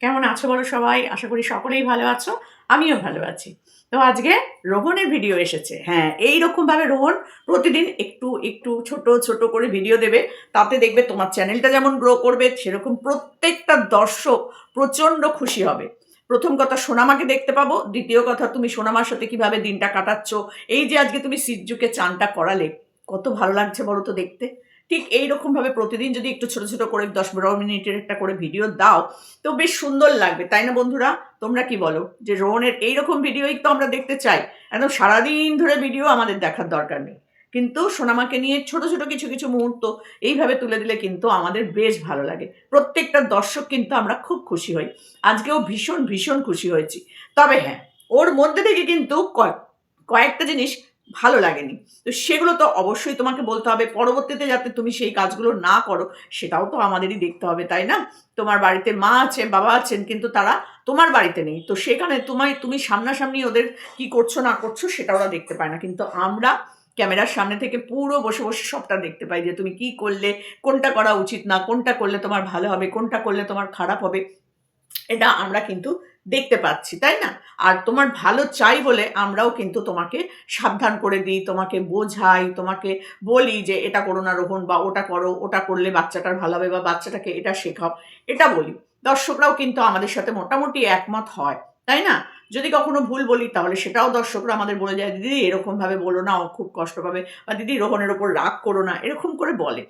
কেমন আছো বলো সবাই? আশা করি সকলেই ভালো আছো। আমিও ভালো আছি। তো আজকে রোহনের ভিডিও এসেছে। হ্যাঁ, এইরকমভাবে রোহন প্রতিদিন একটু একটু ছোট ছোট করে ভিডিও দেবে। তাতে দেখবে তোমার চ্যানেলটা যেমন গ্রো করবে, সেরকম প্রত্যেকটা দর্শক প্রচণ্ড খুশি হবে। প্রথম কথা, সোনামাকে দেখতে পাবো। দ্বিতীয় কথা, তুমি সোনামার সাথে কিভাবে দিনটা কাটাচ্ছ। এই যে আজকে তুমি সিজ্জুকে চানটা করালে, কত ভালো লাগছে বলো তো দেখতে। ঠিক এইরকমভাবে প্রতিদিন যদি একটু ছোট ছোট করে 10-12 মিনিটের একটা করে ভিডিও দাও, তো বেশ সুন্দর লাগবে, তাই না বন্ধুরা? তোমরা কি বলো? যে রোহনের এইরকম ভিডিওই তো আমরা দেখতে চাই। একদম সারাদিন ধরে ভিডিও আমাদের দেখার দরকার নেই, কিন্তু সোনামাকে নিয়ে ছোট ছোট কিছু কিছু মুহূর্ত এইভাবে তুলে দিলে কিন্তু আমাদের বেশ ভালো লাগে। প্রত্যেকটা দর্শক কিন্তু আমরা খুব খুশি হই। আজকেও ভীষণ ভীষণ খুশি হয়েছি। তবে হ্যাঁ, ওর মধ্যে থেকে কিন্তু কয়েকটা জিনিস ভালো লাগেনি। তো সেগুলো তো অবশ্যই তোমাকে বলতে হবে, পরবর্তীতে যাতে তুমি সেই কাজগুলো না করো সেটাও তো আমাদেরই দেখতে হবে, তাই না? তোমার বাড়িতে মা আছে, বাবা আছেন, কিন্তু তারা তোমার বাড়িতে নেই। তো সেখানে তুমি সামনাসামনি ওদের কি করছো না করছো সেটা ওরা দেখতে পায় না, কিন্তু আমরা ক্যামেরার সামনে থেকে পুরো বসে বসে সবটা দেখতে পাই, যে তুমি কি করলে, কোনটা করা উচিত না, কোনটা করলে তোমার ভালো হবে, কোনটা করলে তোমার খারাপ হবে, এটা আমরা কিন্তু দেখতে পাচ্ছি, তাই না? আর তোমার ভালো চাই বলে আমরাও কিন্তু তোমাকে সাবধান করে দিই, তোমাকে বোঝাই, তোমাকে বলি যে এটা করো না রোহন, বা ওটা করো, ওটা করলে বাচ্চাটার ভালো হবে, বা বাচ্চাটাকে এটা শেখাও, এটা বলি। দর্শকরাও কিন্তু আমাদের সাথে মোটামুটি একমত হয়, তাই না? যদি কখনো ভুল বলি তাহলে সেটাও দর্শকরা আমাদের বলে যায়, দিদি এরকম ভাবে বলো না, ও খুব কষ্ট পাবে, বা দিদি রোহনের ওপর রাগ করো না, এরকম করে বলে।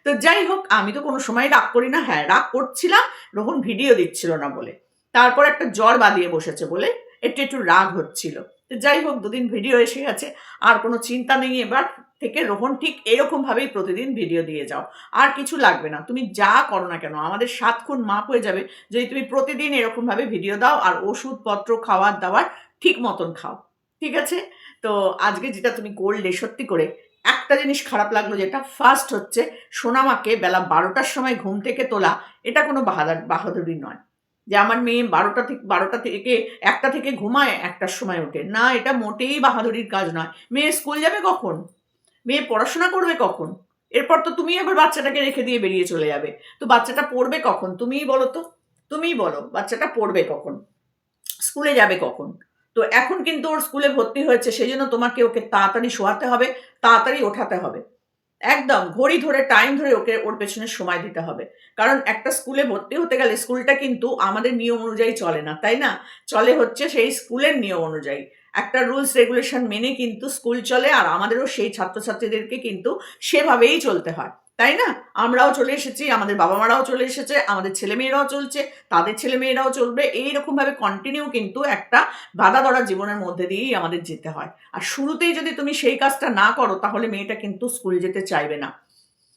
তো যাই হোক, আমি তো কোনো সময় রাগ করি না। হ্যাঁ, রাগ করছিলাম রোহন ভিডিও দিচ্ছিল না বলে, তারপর একটা জ্বর বাঁধিয়ে বসেছে বলে একটু একটু রাগ হচ্ছিল। তো যাই হোক, দুদিন ভিডিও এসে গেছে, আর কোনো চিন্তা নেই। এবার থেকে রোহন ঠিক এরকম ভাবেই প্রতিদিন ভিডিও দিয়ে যাও। আর কিছু লাগবে না, তুমি যা করো না কেন আমাদের 7 গুণ মাপ হয়ে যাবে যদি তুমি প্রতিদিন এরকম ভাবে ভিডিও দাও, আর ওষুধপত্র খাওয়ার দাওয়ার ঠিক মতন খাও। ঠিক আছে? তো আজকে যেটা তুমি করলে, সত্যি করে একটা জিনিস খারাপ লাগলো, যেটা ফার্স্ট হচ্ছে, সোনামাকে বেলা 12টার সময় ঘুম থেকে তোলা। এটা কোনো বাহাদুরি নয় যে আমার মেয়ে 12টা থেকে 1টা থেকে ঘুমায়, 1টার সময় ওঠে না। এটা মোটেই বাহাদুরির কাজ নয়। মেয়ে স্কুল যাবে কখন? মেয়ে পড়াশোনা করবে কখন? এরপর তো তুমি আবার বাচ্চাটাকে রেখে দিয়ে বেরিয়ে চলে যাবে। তো বাচ্চাটা পড়বে কখন? তুমিই বলো তো। তুমিই বলো, বাচ্চাটা পড়বে কখন? স্কুলে যাবে কখন? তো এখন কিন্তু ওর স্কুলে ভর্তি হয়েছে, সেজন্য তোমাকে ওকে তাড়াতাড়ি শোয়াতে হবে, তাড়াতাড়ি ওঠাতে হবে। একদম ঘড়ি ধরে, টাইম ধরে ওকে ওর পেছনে সময় দিতে হবে। কারণ একটা স্কুলে ভর্তি হতে গেলে স্কুলটা কিন্তু আমাদের নিয়ম অনুযায়ী চলে না, তাই না? চলে হচ্ছে সেই স্কুলের নিয়ম অনুযায়ী। একটা রুলস রেগুলেশন মেনে কিন্তু স্কুল চলে, আর আমাদেরও সেই ছাত্রছাত্রীদেরকে কিন্তু সেভাবেই চলতে হয়, তাই না? আমরাও চলে এসেছি, আমাদের বাবা মারাও চলে এসেছে, আমাদের ছেলেমেয়েরাও চলছে, তাদের ছেলেমেয়েরাও চলবে। এইরকমভাবে কন্টিনিউ কিন্তু একটা বাঁধা ধরা জীবনের মধ্যে দিয়েই আমাদের যেতে হয়। আর শুরুতেই যদি তুমি সেই কাজটা না করো, তাহলে মেয়েটা কিন্তু স্কুল যেতে চাইবে না।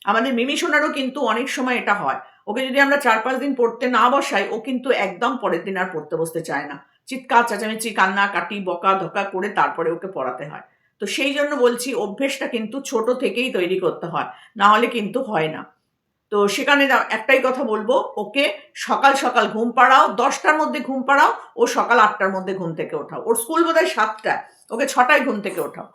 আমাদের মিমি সোনারও কিন্তু অনেক সময় এটা হয়। ওকে যদি আমরা 4-5 দিন পড়তে না বসাই, ও কিন্তু একদম পরের দিন আর পড়তে বসতে চায় না। চিৎকার চেঁচামেচি, কান্নাকাটি, বকা-ধকা করে তারপরে ওকে পড়াতে হয়। তো সেই জন্য বলছি, অভ্যেসটা কিন্তু ছোট থেকেই তৈরি করতে হয়। না হলে কিন্তু হয় না। তো সেখানে একটাই কথা বলবো, ওকে সকাল সকাল ঘুম পাড়াও, 10টার মধ্যে ঘুম পাড়াও। ও সকাল 8টার মধ্যে ঘুম থেকে ওঠাও। ওর স্কুল বোধহয় 7টায়, ওকে 6টায় ঘুম থেকে ওঠাও।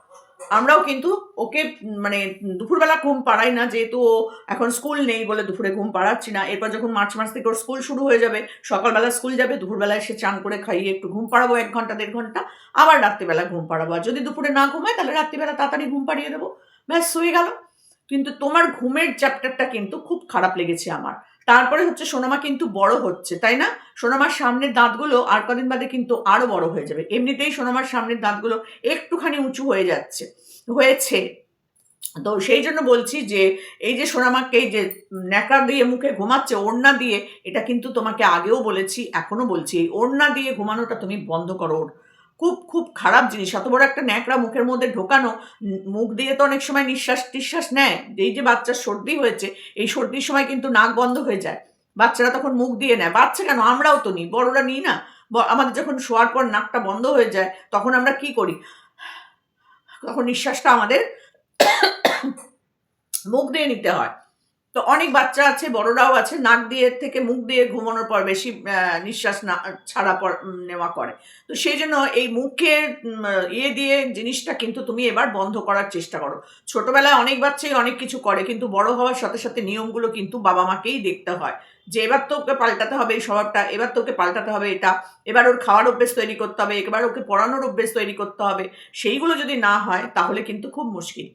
আমরাও কিন্তু ওকে মানে দুপুরবেলা ঘুম পাড়াই না, যেহেতু ও এখন স্কুল নেই বলে দুপুরে ঘুম পাড়াচ্ছি না। এরপর যখন মার্চ মাস থেকে ওর স্কুল শুরু হয়ে যাবে, সকালবেলা স্কুল যাবে, দুপুরবেলা এসে চান করে খাইয়ে একটু ঘুম পাড়াবো 1 ঘন্টা 1.5 ঘন্টা, আবার রাত্রিবেলা ঘুম পাড়াবো। আর যদি দুপুরে না ঘুমায় তাহলে রাত্রিবেলা তাড়াতাড়ি ঘুম পাড়িয়ে দেবো, ব্যাস হয়ে গেল। কিন্তু তোমার ঘুমের চ্যাপ্টারটা কিন্তু খুব খারাপ লেগেছে আমার। তারপরে হচ্ছে, সোনামা কিন্তু বড় হচ্ছে, তাই না? সোনামার সামনের দাঁতগুলো আর কদিন বাদে কিন্তু আরো বড় হয়ে যাবে। এমনিতেই সোনামার সামনের দাঁতগুলো একটুখানি উঁচু হয়েছে। তো সেই জন্য বলছি যে, এই যে সোনামাকে এই যে ন্যাকড়া দিয়ে মুখে ঘুমাচ্ছে ওড়না দিয়ে, এটা কিন্তু তোমাকে আগেও বলেছি, এখনো বলছি, এই ওড়না দিয়ে ঘুমানোটা তুমি বন্ধ করো। ওর খুব খুব খারাপ জিনিস, এত বড় একটা ন্যাকড়া মুখের মধ্যে ঢোকানো। মুখ দিয়ে তো অনেক সময় নিঃশ্বাস টিশ্বাস নেয়। এই যে বাচ্চার সর্দি হয়েছে, এই সর্দির সময় কিন্তু নাক বন্ধ হয়ে যায়। বাচ্চারা তখন মুখ দিয়ে নেয়। বাচ্চা কেন, আমরাও তো নিই, বড়রা নিই না? আমাদের যখন শোয়ার পর নাকটা বন্ধ হয়ে যায়, তখন আমরা কি করি? তখন নিঃশ্বাসটা আমাদের মুখ দিয়ে নিতে হয়। তো অনেক বাচ্চা আছে, বড়রাও আছে, নাক দিয়ে থেকে মুখ দিয়ে ঘুমানোর পর বেশি নিঃশ্বাস না ছাড়া নেওয়া করে। তো সেই জন্য এই মুখের ইয়ে দিয়ে জিনিসটা কিন্তু তুমি এবার বন্ধ করার চেষ্টা করো। ছোটবেলায় অনেক বাচ্চাই অনেক কিছু করে, কিন্তু বড় হওয়ার সাথে সাথে নিয়মগুলো কিন্তু বাবা মাকেই দেখতে হয়। যে এবার তো ওকে পাল্টাতে হবে এই স্বভাবটা, এবার তোকে পাল্টাতে হবে এটা, এবার ওর খাওয়ার অভ্যেস তৈরি করতে হবে, এবার ওকে পড়ানোর অভ্যেস তৈরি করতে হবে, সেইগুলো যদি না হয় তাহলে কিন্তু খুব মুশকিল।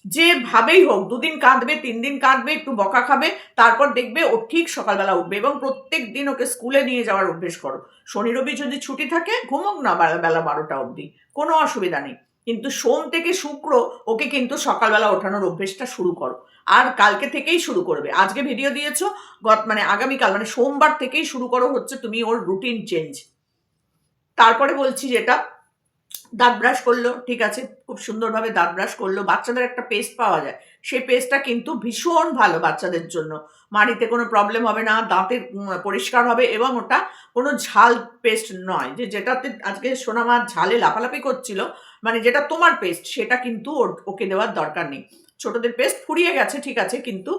যেভাবেই হোক 2 দিন কাঁদবে, 3 দিন কাঁদবে, একটু বকা খাবে, তারপর দেখবে ও ঠিক সকালবেলা উঠবে। এবং প্রত্যেক দিন ওকে স্কুলে নিয়ে যাওয়ার অভ্যেস করো। শনি রবি যদি ছুটি থাকে ঘুমোক না বেলা 12টা অবধি, কোনো অসুবিধা নেই, কিন্তু সোম থেকে শুক্র ওকে কিন্তু সকালবেলা ওঠানোর অভ্যেসটা শুরু করো। আর কালকে থেকেই শুরু করবে, আজকে ভিডিও দিয়েছো, মানে আগামীকাল মানে সোমবার থেকেই শুরু করো হচ্ছে তুমি ওর রুটিন চেঞ্জ। তারপরে বলছি যেটা, দাঁত ব্রাশ করলো, ঠিক আছে, খুব সুন্দরভাবে দাঁত ব্রাশ করলো। বাচ্চাদের একটা পেস্ট পাওয়া যায়, সেই পেস্টটা কিন্তু ভীষণ ভালো বাচ্চাদের জন্য। মাড়িতে কোনো প্রবলেম হবে না, দাঁতের পরিষ্কার হবে, এবং ওটা কোনো ঝাল পেস্ট নয়, যেটাতে আজকে সোনামা ঝালে লাফালাফি করছিল, মানে যেটা তোমার পেস্ট সেটা কিন্তু ওকে দেওয়ার দরকার নেই। ছোটদের পেস্ট ফুরিয়ে গেছে, ঠিক আছে, কিন্তু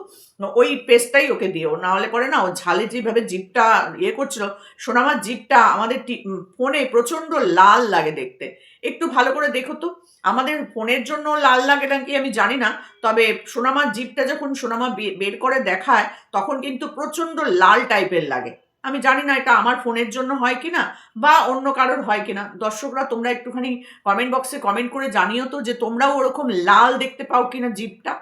ওই পেস্টটাই ওকে দিও, না হলে পরে না ও ঝালে যেভাবে জিভটা ইয়ে করছিল, সোনামার জিভটা আমাদের ফোনে প্রচন্ড লাল লাগে দেখতে। একটু ভালো করে দেখো তো, আমাদের ফোনের জন্য লাল লাগে নাকি আমি জানি না, তবে সোনামার জিভটা যখন সোনামা বের করে দেখায় তখন কিন্তু প্রচন্ড লাল টাইপের লাগে। আমি জানি না এটা আমার ফোনের জন্য হয় কিনা বা অন্য কারোর হয় কিনা। দর্শকরা তোমরা একটুখানি কমেন্ট বক্সে কমেন্ট করে জানিও তো যে তোমরাও ওরকম লাল দেখতে পাও কিনা জিভটা।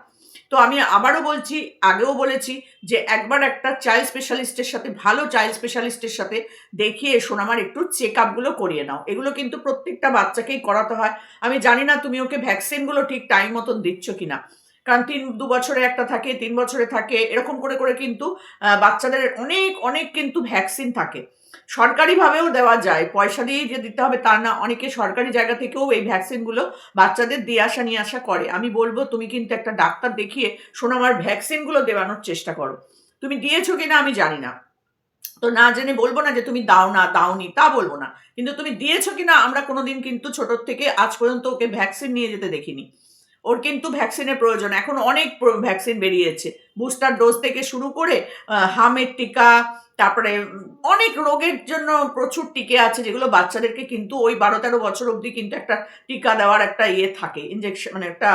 তো আমি আবারও বলছি, আগেও বলেছি, যে একবার একটা চাইল্ড স্পেশালিস্টের সাথে, ভালো চাইল্ড স্পেশালিস্টের সাথে দেখিয়ে সোনামার একটু চেক আপগুলো করিয়ে নাও। এগুলো কিন্তু প্রত্যেকটা বাচ্চাকেই করাতে হয়। আমি জানি না তুমি ওকে ভ্যাকসিনগুলো ঠিক টাইম মতন দিচ্ছ কিনা, কারণ 2 বছরে একটা থাকে, 3 বছরে থাকে, এরকম করে করে কিন্তু বাচ্চাদের অনেক অনেক কিন্তু ভ্যাকসিন থাকে। সরকারিভাবেও দেওয়া যায়, পয়সা দিয়েই যে দিতে হবে তা না, অনেকে সরকারি জায়গা থেকেও এই ভ্যাকসিনগুলো বাচ্চাদের দিয়ে আসা নিয়ে আসা করে। আমি বলবো তুমি কিন্তু একটা ডাক্তার দেখিয়ে সোনামার ভ্যাকসিনগুলো দেওয়ানোর চেষ্টা করো। তুমি দিয়েছো কিনা আমি জানি না, তো না জেনে বলবো না যে তুমি দাও না, দাওনি, তা বলবো না, কিন্তু তুমি দিয়েছো কিনা। আমরা কোনোদিন কিন্তু ছোটোর থেকে আজ পর্যন্ত ওকে ভ্যাকসিন নিয়ে যেতে দেখিনি। ওর কিন্তু ভ্যাকসিনের প্রয়োজন, এখন অনেক ভ্যাকসিন বেরিয়েছে, বুস্টার ডোজ থেকে শুরু করে হামের টিকা, তারপরে অনেক রোগের জন্য প্রচুর টিকে আছে, যেগুলো বাচ্চাদেরকে কিন্তু ওই 12-13 বছর অবধি কিন্তু একটা টিকা দেওয়ার একটা ইয়ে থাকে, ইঞ্জেকশন মানে একটা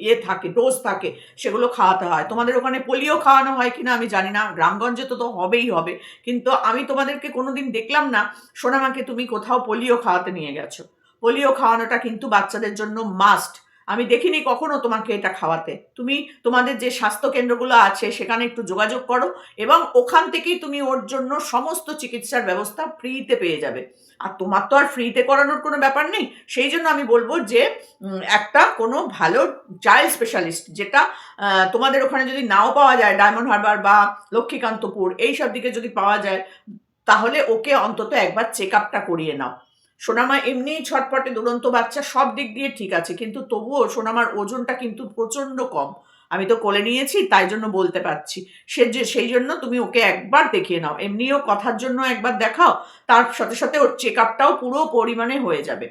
ইয়ে থাকে, ডোজ থাকে, সেগুলো খাওয়াতে হয়। তোমাদের ওখানে পোলিও খাওয়ানো হয় কিনা আমি জানি না, গ্রামগঞ্জে তো হবেই হবে, কিন্তু আমি তোমাদেরকে কোনোদিন দেখলাম না সোনামাকে তুমি কোথাও পোলিও খাওয়াতে নিয়ে গেছো। পোলিও খাওয়ানোটা কিন্তু বাচ্চাদের জন্য মাস্ট। আমি দেখিনি কখনো তোমাকে এটা খাওয়াতে। তুমি তোমাদের যে স্বাস্থ্য কেন্দ্রগুলো আছে সেখানে একটু যোগাযোগ করো, এবং ওখান থেকেই তুমি ওর জন্য সমস্ত চিকিৎসার ব্যবস্থা ফ্রিতে পেয়ে যাবে। আর তোমার তো আর ফ্রিতে করানোর কোনো ব্যাপার নেই, সেই জন্য আমি বলবো যে একটা কোনো ভালো চাইল্ড স্পেশালিস্ট, যেটা তোমাদের ওখানে যদি নাও পাওয়া যায়, ডায়মন্ড হারবার বা লক্ষ্মীকান্তপুর এইসব দিকে যদি পাওয়া যায়, তাহলে ওকে অন্তত একবার চেক আপটা করিয়ে নাও। সোনামা এমনিই ছটপটে, দুরন্ত বাচ্চা, সব দিক দিয়ে ঠিক আছে, কিন্তু তবুও সোনামার ওজনটা কিন্তু প্রচন্ড কম। আমি তো কোলে নিয়েছি তাই জন্য বলতে পারছি। সেই জন্য তুমি ওকে একবার দেখিয়ে নাও, এমনিও কথার জন্য একবার দেখাও, তার সাথে সাথে ওর চেক আপটাও পুরো পরিমাণে হয়ে যাবে।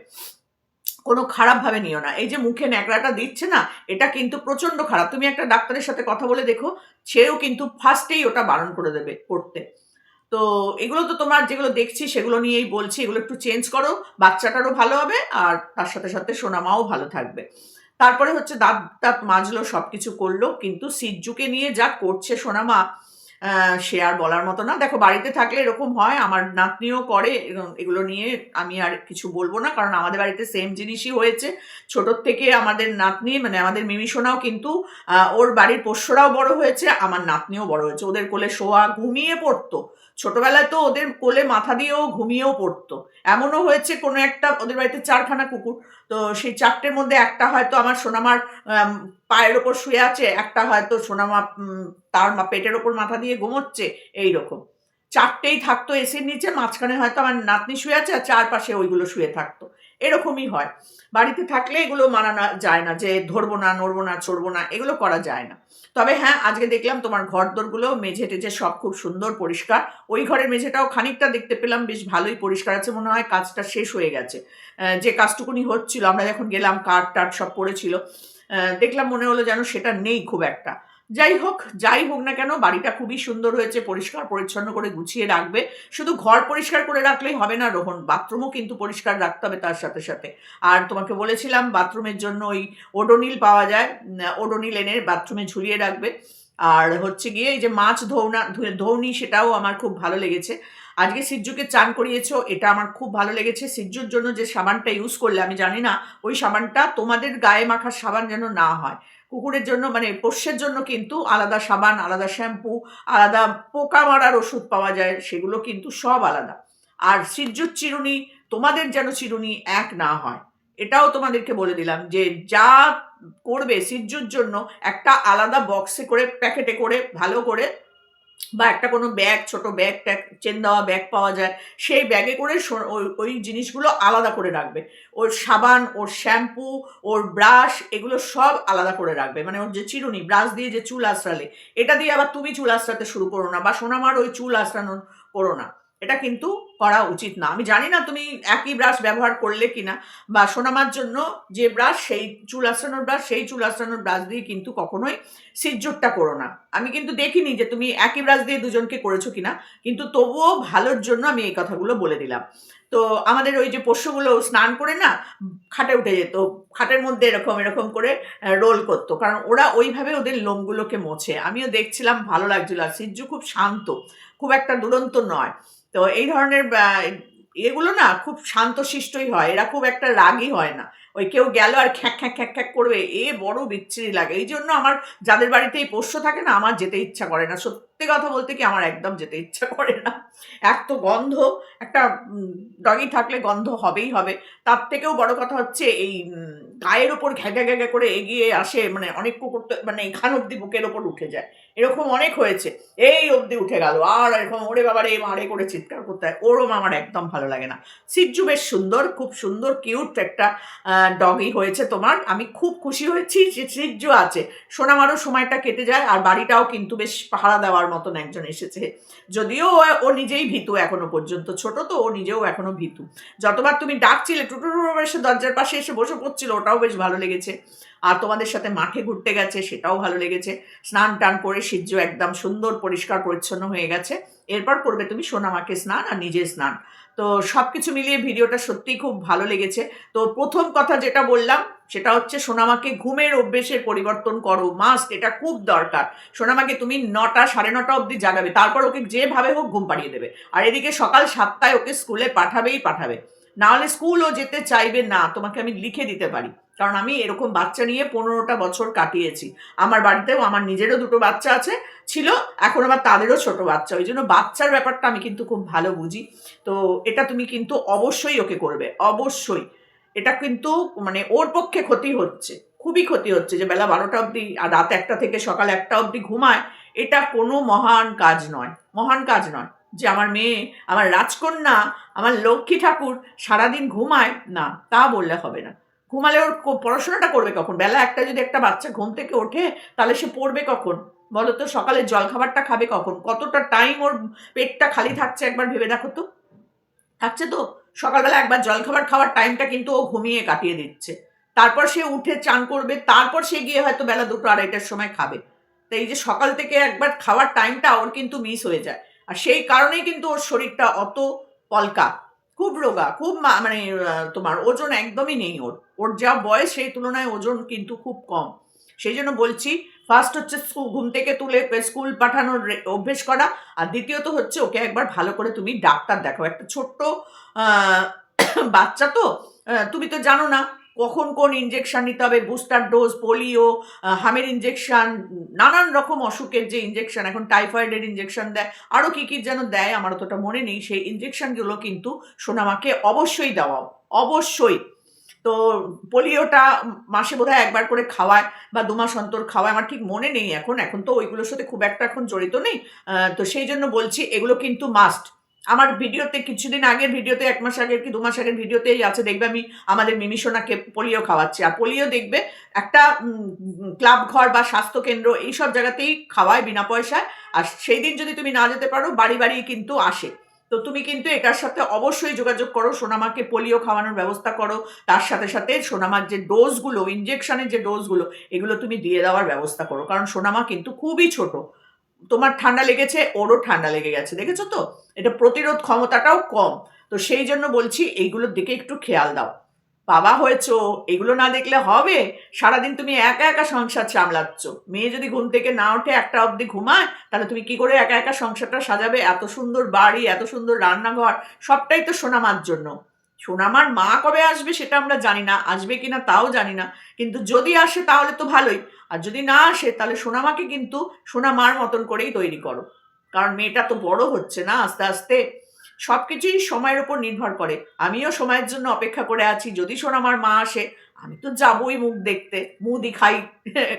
কোনো খারাপভাবে নিও না। এই যে মুখে ন্যাকড়াটা দিচ্ছে না, এটা কিন্তু প্রচন্ড খারাপ। তুমি একটা ডাক্তারের সাথে কথা বলে দেখো, সেও কিন্তু ফার্স্টেই ওটা বারণ করে দেবে করতে। তো এগুলো তো তোমার যেগুলো দেখছি সেগুলো নিয়েই বলছি, এগুলো একটু চেঞ্জ করো, বাচ্চাটারও ভালো হবে আর তার সাথে সাথে সোনামাও ভালো থাকবে। তারপরে হচ্ছে দাঁত দাঁত মাজলো, সবকিছু করলো, কিন্তু সিজ্জুকে নিয়ে যা করছে সোনামা, সে আর বলার মতো না। দেখো বাড়িতে থাকলে এরকম হয়, আমার নাতনিও করে, এগুলো নিয়ে আমি আর কিছু বলবো না, কারণ আমাদের বাড়িতে সেম জিনিসই হয়েছে। ছোটোর থেকে আমাদের নাতনি মানে আমাদের মিমি সোনাও কিন্তু ওর বাড়ির পোষ্যরাও বড় হয়েছে, আমার নাতনিও বড় হয়েছে, ওদের কোলে শোয়া, ঘুমিয়ে পড়তো। ছোটবেলায় তো ওদের কোলে মাথা দিয়েও ঘুমিয়েও পড়তো। এমনও হয়েছে কোনো একটা, ওদের বাড়িতে 4খানা কুকুর, তো সেই 4টের মধ্যে একটা হয়তো আমার সোনামার পায়ের ওপর শুয়ে আছে, একটা হয়তো সোনামা তার পেটের ওপর মাথা দিয়ে ঘুমোচ্ছে, এইরকম 4টেই থাকতো এসির নিচে, মাঝখানে হয়তো আমার নাতনি শুয়ে আছে আর চারপাশে ওইগুলো শুয়ে থাকতো। এরকমই হয় বাড়িতে থাকলে, এগুলো মানানো যায় না যে ধরবো না, নড়বো না, চড়বো না, এগুলো করা যায় না। তবে হ্যাঁ, আজকে দেখলাম তোমার ঘর দোরগুলো মেঝে টেঝে সব খুব সুন্দর পরিষ্কার। ওই ঘরের মেঝেটাও খানিকটা দেখতে পেলাম বেশ ভালোই পরিষ্কার আছে, মনে হয় কাজটা শেষ হয়ে গেছে। যে কাজটুকুনি হচ্ছিল, আমরা যখন গেলাম কাঠ টাট সব পড়েছিল, দেখলাম মনে হলো যেন সেটা নেই খুব একটা। যাই হোক না কেন, বাড়িটা খুবই সুন্দর হয়েছে, পরিষ্কার পরিচ্ছন্ন করে গুছিয়ে রাখবে। শুধু ঘর পরিষ্কার করে রাখলেই হবে না রোহন, বাথরুমও কিন্তু পরিষ্কার রাখতে হবে তার সাথে সাথে। আর তোমাকে বলেছিলাম বাথরুমের জন্য ওই ওডোনিল পাওয়া যায়, ওডোনিল এনে বাথরুমে ঝুলিয়ে রাখবে। আর হচ্ছে গিয়ে এই যে মাছ ধৌনি সেটাও আমার খুব ভালো লেগেছে। আজকে সিজ্জুকে চান করিয়েছো, এটা আমার খুব ভালো লেগেছে। সিজ্জুর জন্য যে সাবানটা ইউজ করলে, আমি জানি না ওই সাবানটা তোমাদের গায়ে মাখার সাবান যেন না হয়। কুকুরের জন্য মানে পোষ্যের জন্য কিন্তু আলাদা সাবান, আলাদা শ্যাম্পু, আলাদা পোকা মারার ওষুধ পাওয়া যায়, সেগুলো কিন্তু সব আলাদা। আর সিজ্জুর চিরুনি তোমাদের যেন চিরুনি এক না হয়, এটাও তোমাদেরকে বলে দিলাম যে যা করবে সিজ্জুর জন্য একটা আলাদা বক্সে করে, প্যাকেটে করে, ভালো করে, বা একটা কোনো ব্যাগ, ছোট ব্যাগ ট্যাগ, চেন দেওয়া ব্যাগ পাওয়া যায়, সেই ব্যাগে করে ওই জিনিসগুলো আলাদা করে রাখবে। ওর সাবান, ওর শ্যাম্পু, ওর ব্রাশ, এগুলো সব আলাদা করে রাখবে। মানে ওর যে চিরুনি, ব্রাশ দিয়ে যে চুল আঁচড়ালে, এটা দিয়ে আবার তুমি চুল আঁচড়াতে শুরু করো না, বা সোনামার ওই চুল আঁচড়ানো করো না। এটা কিন্তু করা উচিত না। আমি জানি না তুমি একই ব্রাশ ব্যবহার করলে কিনা, বা সোনামার জন্য যে ব্রাশ, সেই চুল আঁচড়ানোর ব্রাশ, সেই চুল আঁচড়ানোর ব্রাশ দিয়ে কিন্তু কখনোই সিজ্জুরটা করো না। আমি কিন্তু দেখিনি যে তুমি একই ব্রাশ দিয়ে দুজনকে করেছো কিনা, কিন্তু তবুও ভালোর জন্য আমি এই কথাগুলো বলে দিলাম। তো আমাদের ওই যে পোষ্যগুলো স্নান করে না খাটে উঠে যেত, খাটের মধ্যে এরকম এরকম করে রোল করতো, কারণ ওরা ওইভাবে ওদের লোমগুলোকে মোছে। আমিও দেখছিলাম, ভালো লাগছিল। আর সিজ্জু খুব শান্ত, খুব একটা দুরন্ত নয়। তো এই ধরনের এগুলো না খুব শান্তশিষ্টই হয়, এরা খুব একটা রাগী হয় না। ওই কেউ গেল আর খ্যাঁক খ্যাঁক খ্যাঁক খ্যাঁক করবে, বড় বিচ্ছিরি লাগে। এই জন্য আমার যাদের বাড়িতে এই পোষ্য থাকে না, আমার যেতে ইচ্ছা করে না। সত্যি কথা বলতে কি, আমার একদম যেতে ইচ্ছা করে না। এক তো গন্ধ, একটা ডগি থাকলে গন্ধ হবেই হবে। তার থেকেও বড় কথা হচ্ছে এই গায়ের ওপর ঘ্যাঘা ঘ্যাঘা করে এগিয়ে আসে, মানে অনেক কুকুর তো মানে এখান অব্দি বুকের ওপর উঠে যায়, এরকম অনেক হয়েছে। এই অবধি উঠে গেল, আর এরকম ওরে বাবার এই মারে করে চিৎকার করতে হয়, ওরম আমার একদম ভালো লাগে না। সিজ্জু বেশ সুন্দর, খুব সুন্দর কিউট একটা ডগই হয়েছে তোমার। আমি খুব খুশি হয়েছি যে সিজ্জু আছে। সোনামারও সময়টা কেটে যায়, আর বাড়িটাও কিন্তু বেশ পাহারা দেওয়ার মতন একজন এসেছে। যদিও ও নিজেই ভীতু এখনো পর্যন্ত, ছোট তো, ও নিজেও এখনো ভীতু। যতবার তুমি ডাকছিলে টুটুরু এসে দরজার পাশে এসে বসে পড়ছিল, ওটাও বেশ ভালো লেগেছে। আর তোমাদের সাথে মাঠে ঘুরতে গেছে, সেটাও ভালো লেগেছে। স্নান টান করে সিজ্জু একদম সুন্দর পরিষ্কার পরিচ্ছন্ন হয়ে গেছে। এরপর করবে তুমি সোনামাকে স্নান আর নিজে স্নান। তো সবকিছু মিলিয়ে ভিডিওটা সত্যিই খুব ভালো লেগেছে। তো প্রথম কথা যেটা বললাম সেটা হচ্ছে, সোনামাকে ঘুমের অভ্যেসের পরিবর্তন করো, মাস্ট, এটা খুব দরকার। সোনামাকে তুমি 9টা 9:30 অবধি জাগাবে, তারপর ওকে যেভাবে হোক ঘুম পাড়িয়ে দেবে। আর এদিকে সকাল 7টায় ওকে স্কুলে পাঠাবেই পাঠাবে, না হলে স্কুলও যেতে চাইবে না, তোমাকে আমি লিখে দিতে পারি। কারণ আমি এরকম বাচ্চা নিয়ে 15টা বছর কাটিয়েছি। আমার বাড়িতেও আমার নিজেরও 2টো বাচ্চা আছে, ছিল, এখন আবার তাদেরও ছোট বাচ্চা। ওই জন্য বাচ্চার ব্যাপারটা আমি কিন্তু খুব ভালো বুঝি। তো এটা তুমি কিন্তু অবশ্যই ওকে করবে, অবশ্যই। এটা কিন্তু মানে ওর পক্ষে ক্ষতি হচ্ছে, খুবই ক্ষতি হচ্ছে, যে বেলা 12টা অবধি আর রাত 1টা থেকে সকাল 1টা অবধি ঘুমায়। এটা কোনো মহান কাজ নয়, মহান কাজ নয় যে আমার মেয়ে, আমার রাজকন্যা, আমার লক্ষ্মী ঠাকুর সারাদিন ঘুমায় না, তা বললে হবে না। ঘুমালে ওর পড়াশোনাটা করবে কখন? বেলা 1টায় যদি একটা বাচ্চা ঘুম থেকে ওঠে, তাহলে সে পড়বে কখন বলো তো? সকালের জলখাবারটা খাবে কখন? কতটা টাইম ওর পেটটা খালি থাকছে একবার ভেবে দেখো তো। থাকছে তো? সকালবেলা একবার জলখাবার খাওয়ার টাইমটা কিন্তু ও ঘুমিয়ে কাটিয়ে দিচ্ছে। তারপর সে উঠে চান করবে, তারপর সে গিয়ে হয়তো বেলা 2টো 2:30টার সময় খাবে। তো এই যে সকাল থেকে একবার খাওয়ার টাইমটা ওর কিন্তু মিস হয়ে যায়। আর সেই কারণেই কিন্তু ওর শরীরটা অত পলকা, খুব রোগা, খুব মানে তোমার ওজন একদমই নেই ওর। ওর যা বয়স সেই তুলনায় ওজন কিন্তু খুব কম। সেই জন্য বলছি, ফার্স্ট হচ্ছে ঘুম থেকে তুলে স্কুল পাঠানোর অভ্যেস করা, আর দ্বিতীয়ত হচ্ছে ওকে একবার ভালো করে তুমি ডাক্তার দেখাও। একটা ছোট্ট আহ, বাচ্চা তো, তুমি তো জানো না কখন কোন ইঞ্জেকশন নিতে হবে, বুস্টার ডোজ, পোলিও, হামের ইঞ্জেকশন, নানান রকম অসুখের যে ইঞ্জেকশন, এখন টাইফয়েডের ইঞ্জেকশন দেয়, আরও কী কী যেন দেয়, আমার অতটা মনে নেই। সেই ইঞ্জেকশনগুলো কিন্তু সোনামাকে অবশ্যই দেওয়াও, অবশ্যই। তো পোলিওটা মাসে বোধহয় একবার করে খাওয়ায়, বা 2 মাস অন্তর খাওয়ায়, আমার ঠিক মনে নেই এখন। এখন তো ওইগুলোর সাথে খুব একটা এখন জড়িত নেই। তো সেই জন্য বলছি এগুলো কিন্তু মাস্ট। আমার ভিডিওতে, কিছুদিন আগের ভিডিওতে, 1 মাস আগের কি 2 মাস আগের ভিডিওতেই আছে, দেখবে আমি আমাদের মিমিসোনাকে পোলিও খাওয়াচ্ছি। আর পোলিও দেখবে একটা ক্লাব ঘর বা স্বাস্থ্যকেন্দ্র এইসব জায়গাতেই খাওয়ায় বিনা পয়সায়। আর সেই দিন যদি তুমি না যেতে পারো, বাড়ি বাড়ি কিন্তু আসে। তো তুমি কিন্তু এটার সাথে অবশ্যই যোগাযোগ করো, সোনামাকে পোলিও খাওয়ানোর ব্যবস্থা করো। তার সাথে সাথে সোনামার যে ডোজগুলো, ইঞ্জেকশনের যে ডোজগুলো, এগুলো তুমি দিয়ে দেওয়ার ব্যবস্থা করো। কারণ সোনামা কিন্তু খুবই ছোট। তোমার ঠান্ডা লেগেছে, ওরও ঠান্ডা লেগে গেছে, দেখেছো তো? এটা প্রতিরোধ ক্ষমতাটাও কম। তো সেই জন্য বলছি এইগুলোর দিকে একটু খেয়াল দাও। বাবা হয়েছো, এগুলো না দেখলে হবে? সারাদিন তুমি একা একা সংসার সামলাচ্ছ। মেয়ে যদি ঘুম থেকে না ওঠে একটা অবধি ঘুমায়, তাহলে তুমি কি করে একা একা সংসারটা সাজাবে? এত সুন্দর বাড়ি, এত সুন্দর রান্নাঘর, সবটাই তো সোনামার জন্য। সোনামার মা কবে আসবে সেটা আমরা জানি না, আসবে কিনা তাও জানি না, কিন্তু যদি আসে তাহলে তো ভালোই। আর যদি না আসে তাহলে সোনামাকে কিন্তু সোনামার মতন করেই তৈরি করো, কারণ মেয়েটা তো বড় হচ্ছে না আস্তে আস্তে। সবকিছুই সময়ের উপর নির্ভর করে। আমিও সময়ের জন্য অপেক্ষা করে আছি, যদি সোনামার মা আসে আমি তো যাবই মুখ দেখতে, মুখ দেখাই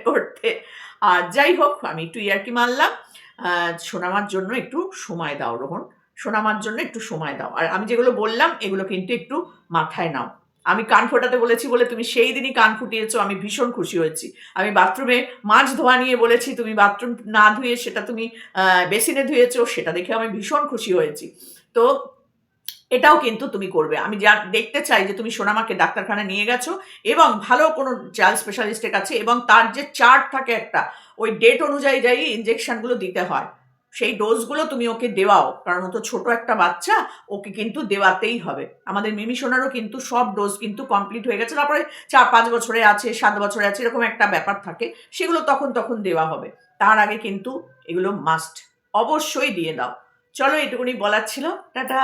করতে। আর যাই হোক, আমি একটু ইয়ার্কি মারলাম। সোনামার জন্য একটু সময় দাও রোহন, সোনামার জন্য একটু সময় দাও। আর আমি যেগুলো বললাম এগুলো কিন্তু একটু মাথায় নাও। আমি কান ফোটাতে বলেছি বলে তুমি সেই দিনই কান ফুটিয়েছো, আমি ভীষণ খুশি হয়েছি। আমি বাথরুমে মাছ ধোয়া নিয়ে বলেছি, তুমি বাথরুম না ধুয়ে সেটা তুমি বেসিনে ধুয়েছো, সেটা দেখে আমি ভীষণ খুশি হয়েছি। তো এটাও কিন্তু তুমি করবে। আমি যা দেখতে চাই যে তুমি সোনামাকে ডাক্তারখানায় নিয়ে গেছো এবং ভালো কোনো চাইল্ড স্পেশালিস্টের কাছে, এবং তার যে চার্ট থাকে একটা, ওই ডেট অনুযায়ী যাই ইনজেকশনগুলো দিতে হয়, সেই ডোজগুলো তুমি ওকে দেওয়াও, কারণ ও তো ছোট একটা বাচ্চা, ওকে কিন্তু দেওয়াতেই হবে। আমাদের মিমি সোনারও কিন্তু সব ডোজ কিন্তু কমপ্লিট হয়ে গেছে, তারপরে 4-5 বছরে আছে, 7 বছরে আছে, এরকম একটা ব্যাপার থাকে, সেগুলো তখন তখন দেওয়া হবে। তার আগে কিন্তু এগুলো মাস্ট অবশ্যই দিয়ে দাও। চলো, এটুকুনি বলার ছিল। টাটা।